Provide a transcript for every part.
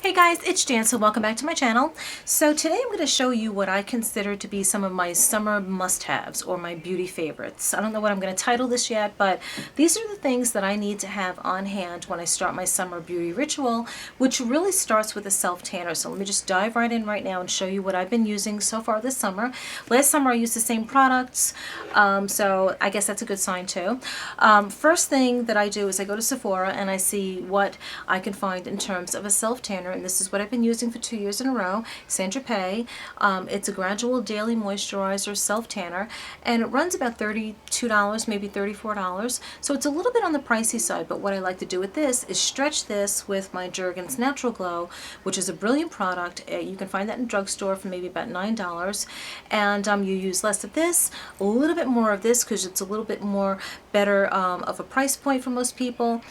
Hey guys, it's Jan, so welcome back to my channel. So today I'm going to show you what I consider to be some of my summer must-haves or my beauty favorites. I don't know what I'm going to title this yet, but these are the things that I need to have on hand when I start my summer beauty ritual, which really starts with a self-tanner. So let me just dive right in right now and show you what I've been using so far this summer. Last summer I used the same products, so I guess that's a good sign too. First thing that I do is I go to Sephora and I see what I can find in terms of a self-tanner, and this is what I've been using for 2 years in a row, Saint-Tropez. It's a gradual daily moisturizer self-tanner, and it runs about $32, maybe $34. So it's a little bit on the pricey side, but what I like to do with this is stretch this with my Jergens Natural Glow, which is a brilliant product. You can find that in drugstore for maybe about $9, and you use less of this, a little bit more of this because it's a little bit more better of a price point for most people.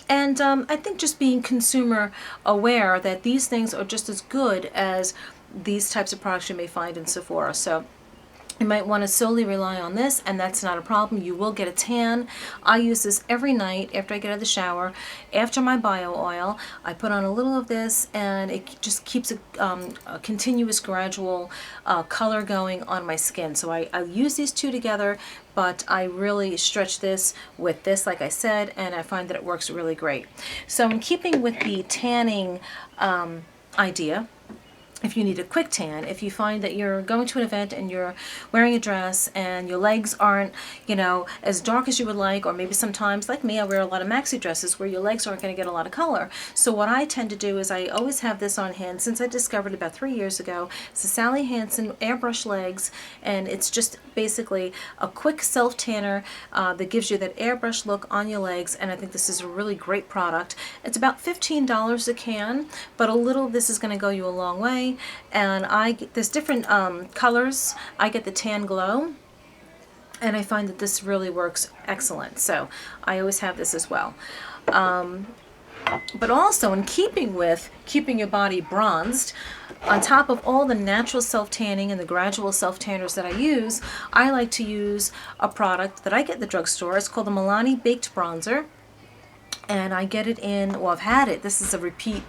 And I think just being consumer aware that these things are just as good as these types of products you may find in Sephora. So you might want to solely rely on this, and that's not a problem. You will get a tan. I use this every night after I get out of the shower. After my bio oil, I put on a little of this, and it just keeps a continuous, gradual color going on my skin. So I use these two together, but I really stretch this with this, like I said, and I find that it works really great. So in keeping with the tanning idea, if you need a quick tan, if you find that you're going to an event and you're wearing a dress and your legs aren't, as dark as you would like, or maybe sometimes, like me, I wear a lot of maxi dresses where your legs aren't going to get a lot of color. So what I tend to do is I always have this on hand since I discovered it about 3 years ago. It's the Sally Hansen Airbrush Legs, and it's just basically a quick self-tanner that gives you that airbrush look on your legs, and I think this is a really great product. It's about $15 a can, but a little of this is going to go you a long way. And there's different colors. I get the Tan Glow, and I find that this really works excellent. So I always have this as well. But also in keeping with keeping your body bronzed, on top of all the natural self-tanning and the gradual self-tanners that I use, I like to use a product that I get at the drugstore. It's called the Milani Baked Bronzer, and I get it in, well, I've had it. This is a repeat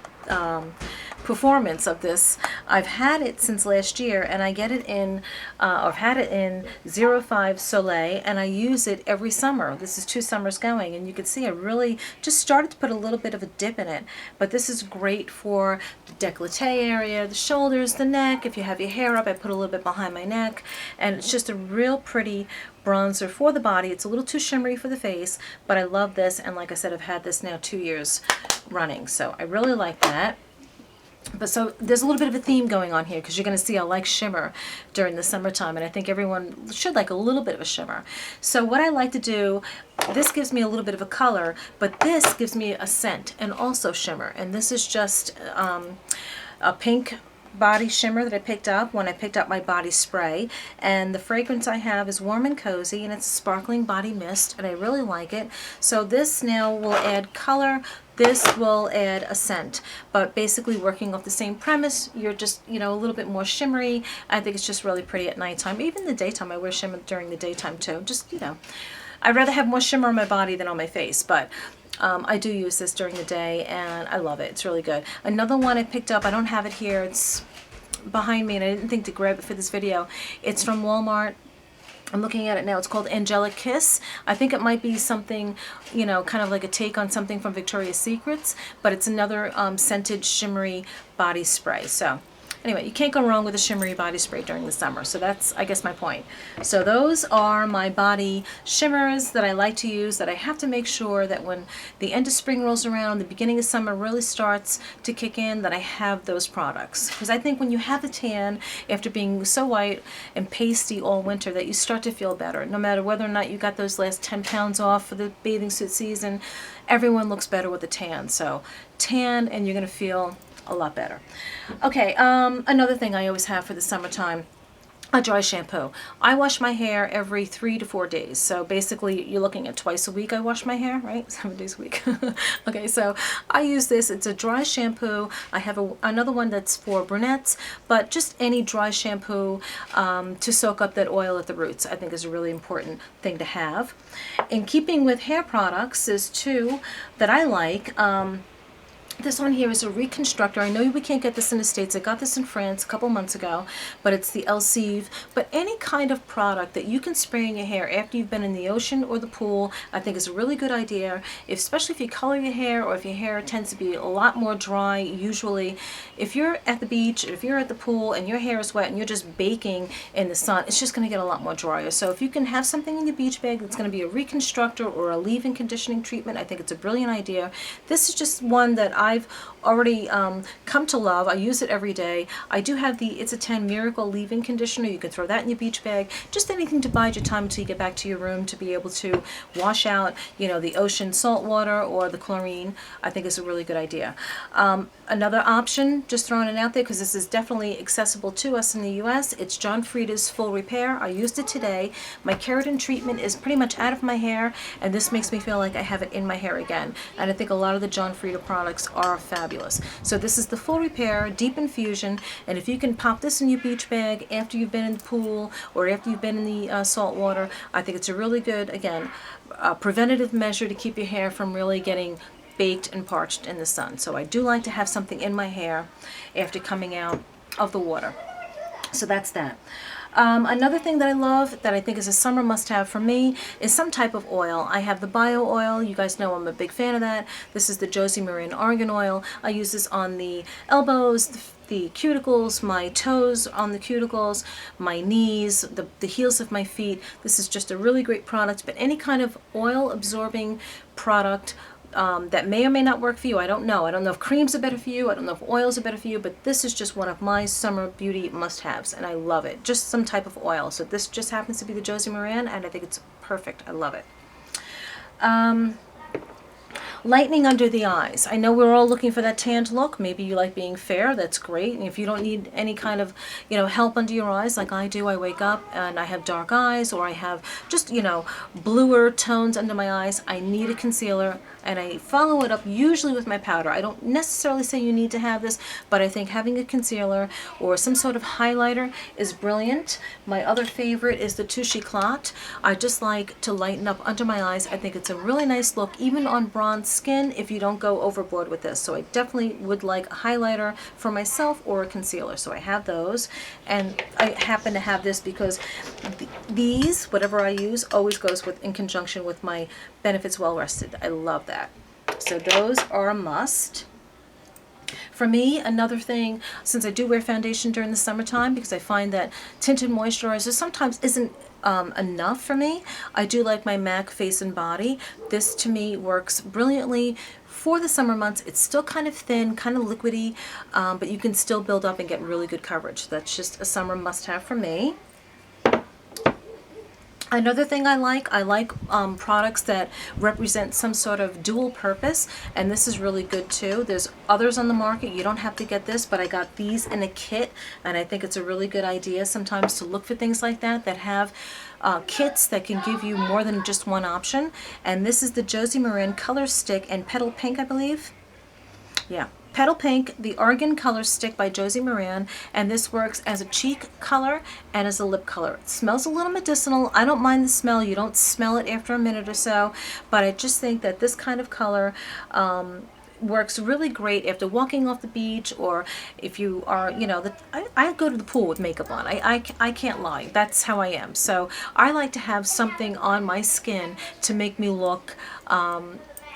performance of this. I've had it since last year, and I get it in, I've had it in 05 Soleil, and I use it every summer. This is 2 summers going, and you can see I really just started to put a little bit of a dip in it. But this is great for the décolleté area, the shoulders, the neck. If you have your hair up, I put a little bit behind my neck, and it's just a real pretty bronzer for the body. It's a little too shimmery for the face, but I love this, and like I said, I've had this now 2 years running, so I really like that. But so there's a little bit of a theme going on here, because you're going to see I like shimmer during the summertime, and I think everyone should like a little bit of a shimmer. So what I like to do, this gives me a little bit of a color, but this gives me a scent and also shimmer. And this is just a pink body shimmer that I picked up when I picked up my body spray, and the fragrance I have is Warm and Cozy, and it's a sparkling body mist, and I really like it. So this now will add color, this will add a scent, but basically working off the same premise. You're just, a little bit more shimmery. I think it's just really pretty at nighttime. Even the daytime, I wear shimmer during the daytime too. Just, I'd rather have more shimmer on my body than on my face, but I do use this during the day, and I love it. It's really good. Another one I picked up, I don't have it here, it's behind me, and I didn't think to grab it for this video. It's from Walmart. I'm looking at it now. It's called Angelic Kiss. I think it might be something, kind of like a take on something from Victoria's Secrets, but it's another scented shimmery body spray. So anyway, you can't go wrong with a shimmery body spray during the summer. So that's, I guess, my point. So those are my body shimmers that I like to use, that I have to make sure that when the end of spring rolls around, the beginning of summer really starts to kick in, that I have those products. Because I think when you have a tan after being so white and pasty all winter, that you start to feel better. No matter whether or not you got those last 10 pounds off for the bathing suit season, everyone looks better with a tan. So tan, and you're going to feel a lot better. Okay, another thing I always have for the summertime, a dry shampoo. I wash my hair every 3 to 4 days. So basically you're looking at twice a week I wash my hair, right? 7 days a week. Okay, so I use this. It's a dry shampoo. I have another one that's for brunettes, but just any dry shampoo to soak up that oil at the roots, I think is a really important thing to have. In keeping with hair products, there's two that I like. This one here is a reconstructor. I know we can't get this in the States. I got this in France a couple months ago, but it's the Elsive. But any kind of product that you can spray in your hair after you've been in the ocean or the pool, I think is a really good idea, especially if you color your hair or if your hair tends to be a lot more dry. Usually, if you're at the beach, if you're at the pool and your hair is wet and you're just baking in the sun, it's just going to get a lot more drier. So if you can have something in your beach bag that's going to be a reconstructor or a leave-in conditioning treatment, I think it's a brilliant idea. This is just one that I've already come to love. I use it every day. I do have the It's a 10 Miracle Leave-In Conditioner. You can throw that in your beach bag. Just anything to bide your time until you get back to your room to be able to wash out, you know, the ocean salt water or the chlorine. I think is a really good idea. Another option, just throwing it out there because this is definitely accessible to us in the US, it's John Frieda's Full Repair. I used it today. My keratin treatment is pretty much out of my hair, and this makes me feel like I have it in my hair again. And I think a lot of the John Frieda products are fabulous. So this is the Full Repair Deep Infusion, and if you can pop this in your beach bag after you've been in the pool or after you've been in the salt water, I think it's a really good, again, preventative measure to keep your hair from really getting baked and parched in the sun. So I do like to have something in my hair after coming out of the water. So that's that. Another thing that I love that I think is a summer must-have for me is some type of oil. I have the bio oil. You guys know I'm a big fan of that. This is the Josie Maran Argan Oil. I use this on the elbows, the cuticles, my toes on the cuticles, my knees, the heels of my feet. This is just a really great product, but any kind of oil absorbing product that may or may not work for you. I don't know. I don't know if creams are better for you. I don't know if oils are better for you, but this is just one of my summer beauty must-haves, and I love it. Just some type of oil. So this just happens to be the Josie Maran, and I think it's perfect. I love it. Lightening under the eyes. I know we're all looking for that tanned look. Maybe you like being fair. That's great. And if you don't need any kind of, you know, help under your eyes like I do, I wake up and I have dark eyes or I have just, you know, bluer tones under my eyes. I need a concealer, and I follow it up usually with my powder. I don't necessarily say you need to have this, but I think having a concealer or some sort of highlighter is brilliant. My other favorite is the Touche Éclat. I just like to lighten up under my eyes. I think it's a really nice look, even on bronze skin, if you don't go overboard with this. So I definitely would like a highlighter for myself or a concealer. So I have those, and I happen to have this because these, whatever I use, always goes with in conjunction with my Benefits Well Rested. I love that. So those are a must. For me, another thing, since I do wear foundation during the summertime because I find that tinted moisturizer sometimes isn't enough for me, I do like my MAC Face and Body. This to me works brilliantly for the summer months. It's still kind of thin, kind of liquidy, but you can still build up and get really good coverage. That's just a summer must-have for me. Another thing I like products that represent some sort of dual purpose, and this is really good too. There's others on the market. You don't have to get this, but I got these in a kit, and I think it's a really good idea sometimes to look for things like that have kits that can give you more than just one option. And this is the Josie Maran Color Stick and Petal Pink, I believe. Yeah. Petal Pink, the Argan Color Stick by Josie Maran, and this works as a cheek color and as a lip color. It smells a little medicinal. I don't mind the smell. You don't smell it after a minute or so, but I just think that this kind of color works really great after walking off the beach, or if you are, you know, I go to the pool with makeup on. I can't lie. That's how I am. So I like to have something on my skin to make me look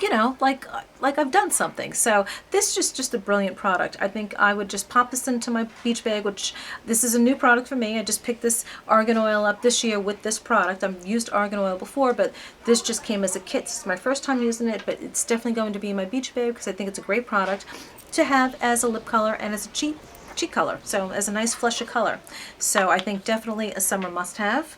you know, like I've done something. So this is just a brilliant product. I think I would just pop this into my beach bag, which this is a new product for me. I just picked this argan oil up this year with this product. I've used argan oil before, but this just came as a kit. It's my first time using it, but it's definitely going to be in my beach bag because I think it's a great product to have as a lip color and as a cheek color. So as a nice flush of color. So I think definitely a summer must-have.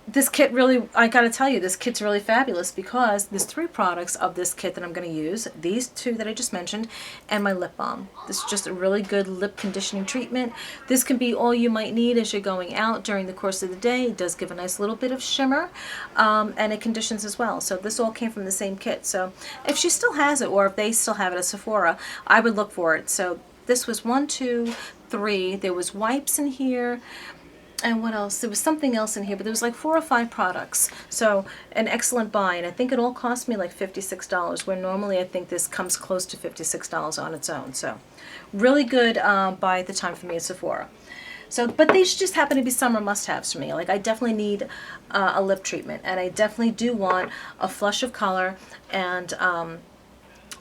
This kit really, I gotta tell you, this kit's really fabulous because there's 3 products of this kit that I'm gonna use. These 2 that I just mentioned, and my lip balm. This is just a really good lip conditioning treatment. This can be all you might need as you're going out during the course of the day. It does give a nice little bit of shimmer, and it conditions as well. So this all came from the same kit. So if she still has it, or if they still have it at Sephora, I would look for it. So this was 1, 2, 3. There was wipes in here. And what else? There was something else in here, but there was like 4 or 5 products. So an excellent buy, and I think it all cost me like $56, where normally I think this comes close to $56 on its own. So really good buy at the time for me at Sephora. So, but these just happen to be summer must-haves for me. Like I definitely need a lip treatment, and I definitely do want a flush of color and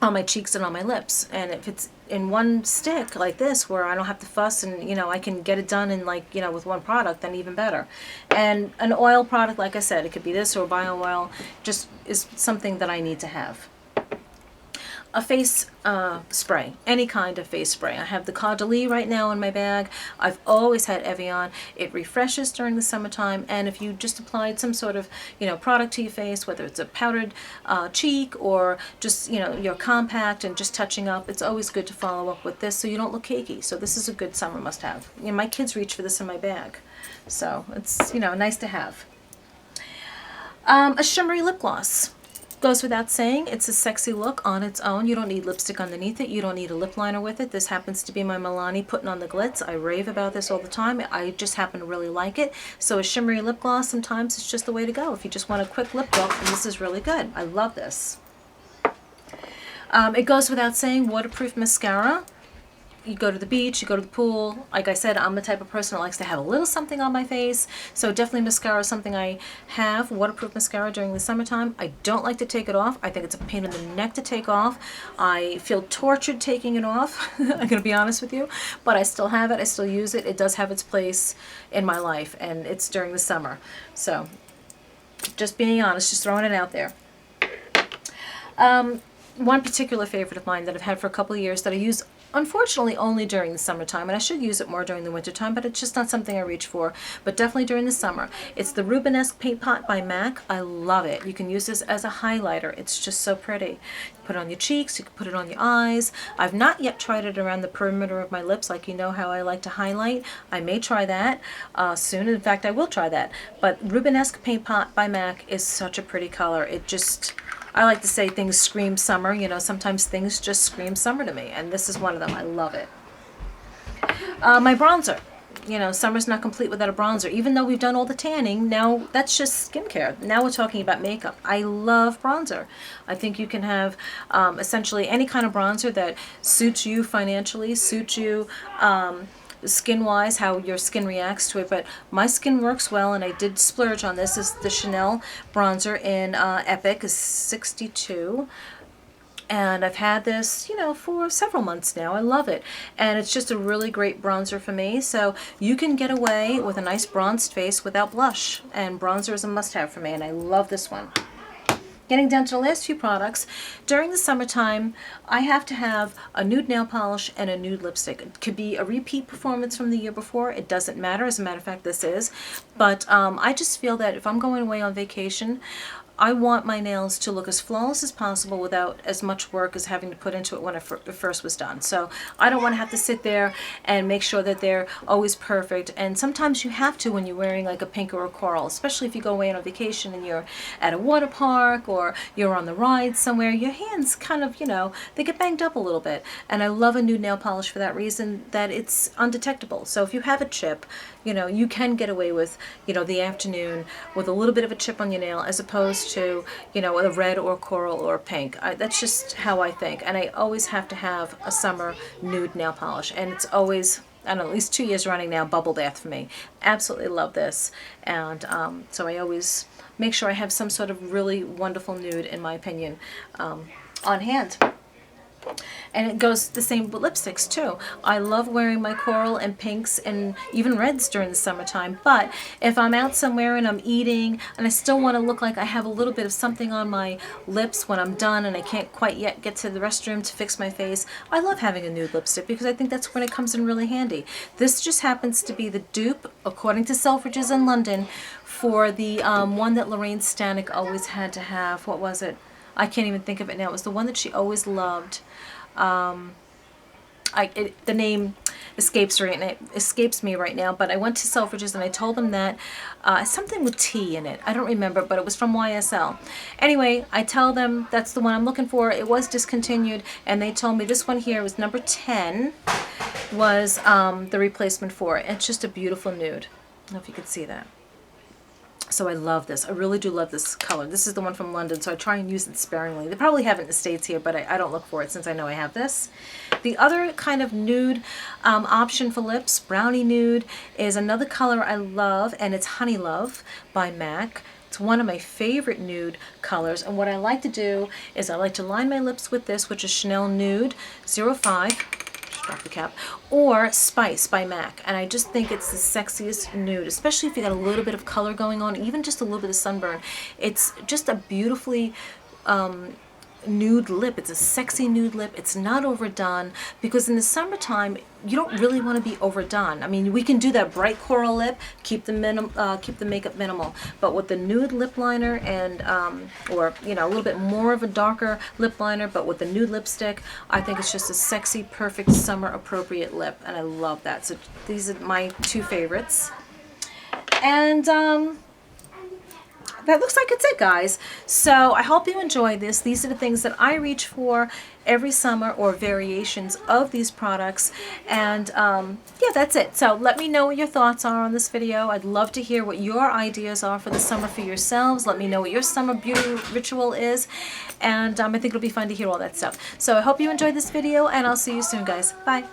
on my cheeks and on my lips. And if it's in one stick like this where I don't have to fuss and I can get it done in like with one product, then even better. And an oil product, like I said, it could be this or bio oil, just is something that I need to have. A face spray, any kind of face spray. I have the Caudalie right now in my bag. I've always had Evian. It refreshes during the summertime, and if you just applied some sort of product to your face, whether it's a powdered cheek or just your compact and just touching up, it's always good to follow up with this so you don't look cakey. So this is a good summer must-have. My kids reach for this in my bag, so it's nice to have. A shimmery lip gloss. Goes without saying, it's a sexy look on its own. You don't need lipstick underneath it. You don't need a lip liner with it. This happens to be my Milani Putting on the Glitz. I rave about this all the time. I just happen to really like it. So a shimmery lip gloss, sometimes it's just the way to go. If you just want a quick lip look, and this is really good. I love this. It goes without saying, waterproof mascara. You go to the beach, you go to the pool. Like I said, I'm the type of person that likes to have a little something on my face. So definitely mascara is something I have, waterproof mascara during the summertime. I don't like to take it off. I think it's a pain in the neck to take off. I feel tortured taking it off. I'm going to be honest with you. But I still have it. I still use it. It does have its place in my life. And it's during the summer. So just being honest, just throwing it out there. One particular favorite of mine that I've had for a couple of years that I use unfortunately only during the summertime, and I should use it more during the wintertime, but it's just not something I reach for, but definitely during the summer. It's the Rubenesque Paint Pot by MAC. I love it. You can use this as a highlighter. It's just so pretty. You put it on your cheeks, you can put it on your eyes. I've not yet tried it around the perimeter of my lips, like how I like to highlight. I may try that soon. In fact, I will try that. But Rubenesque Paint Pot by MAC is such a pretty color. It just... I like to say things scream summer. Sometimes things just scream summer to me, and this is one of them. I love it. My bronzer. Summer's not complete without a bronzer. Even though we've done all the tanning, now that's just skincare. Now we're talking about makeup. I love bronzer. I think you can have essentially any kind of bronzer that suits you financially, suits you skin-wise, how your skin reacts to it, but my skin works well, and I did splurge on this. This is the Chanel bronzer in Epic, is 62, and I've had this, for several months now. I love it, and it's just a really great bronzer for me, so you can get away with a nice bronzed face without blush, and bronzer is a must-have for me, and I love this one. Getting down to the last few products, during the summertime, I have to have a nude nail polish and a nude lipstick. It could be a repeat performance from the year before. It doesn't matter. As a matter of fact, this is. But I just feel that if I'm going away on vacation, I want my nails to look as flawless as possible without as much work as having to put into it when it first was done. So I don't want to have to sit there and make sure that they're always perfect. And sometimes you have to when you're wearing like a pink or a coral, especially if you go away on a vacation and you're at a water park or you're on the ride somewhere. Your hands kind of, they get banged up a little bit. And I love a nude nail polish for that reason, that it's undetectable. So if you have a chip, you can get away with, the afternoon with a little bit of a chip on your nail as opposed to, a red or coral or pink. That's just how I think. And I always have to have a summer nude nail polish. And it's always, I don't know, at least 2 years running now, bubble bath for me. Absolutely love this. And so I always make sure I have some sort of really wonderful nude, in my opinion, on hand. And it goes the same with lipsticks too. I love wearing my coral and pinks and even reds during the summertime, but if I'm out somewhere and I'm eating and I still want to look like I have a little bit of something on my lips when I'm done and I can't quite yet get to the restroom to fix my face, I love having a nude lipstick because I think that's when it comes in really handy. This just happens to be the dupe, according to Selfridges in London, for the one that Lorraine Stanek always had to have. What was it? I can't even think of it now. It was the one that she always loved. The name escapes me right now, but I went to Selfridges and I told them that something with T in it. I don't remember, but it was from YSL. Anyway, I tell them that's the one I'm looking for. It was discontinued, and they told me this one here was number 10 was the replacement for it. It's just a beautiful nude. don't know if you can see that. So I love this. I really do love this color. This is the one from London, so I try and use it sparingly. They probably have it in the States here, but I don't look for it since I know I have this. The other kind of nude option for lips, brownie nude, is another color I love, and it's Honey Love by MAC. It's one of my favorite nude colors, and what I like to do is I like to line my lips with this, which is Chanel Nude 05. Drop the cap, or Spice by MAC, and I just think it's the sexiest nude, especially if you got a little bit of color going on, even just a little bit of sunburn. It's just a beautifully nude lip. It's a sexy nude lip. It's not overdone, because in the summertime you don't really want to be overdone. I mean, we can do that bright coral lip, keep the makeup minimal, but with the nude lip liner and or you know, a little bit more of a darker lip liner, but with the nude lipstick, I think it's just a sexy, perfect summer appropriate lip, and I love that. So these are my two favorites, and that looks like it's it, guys. So I hope you enjoy this. These are the things that I reach for every summer, or variations of these products. And yeah, that's it. So let me know what your thoughts are on this video. I'd love to hear what your ideas are for the summer for yourselves. Let me know what your summer beauty ritual is. And I think it'll be fun to hear all that stuff. So I hope you enjoyed this video, and I'll see you soon, guys. Bye.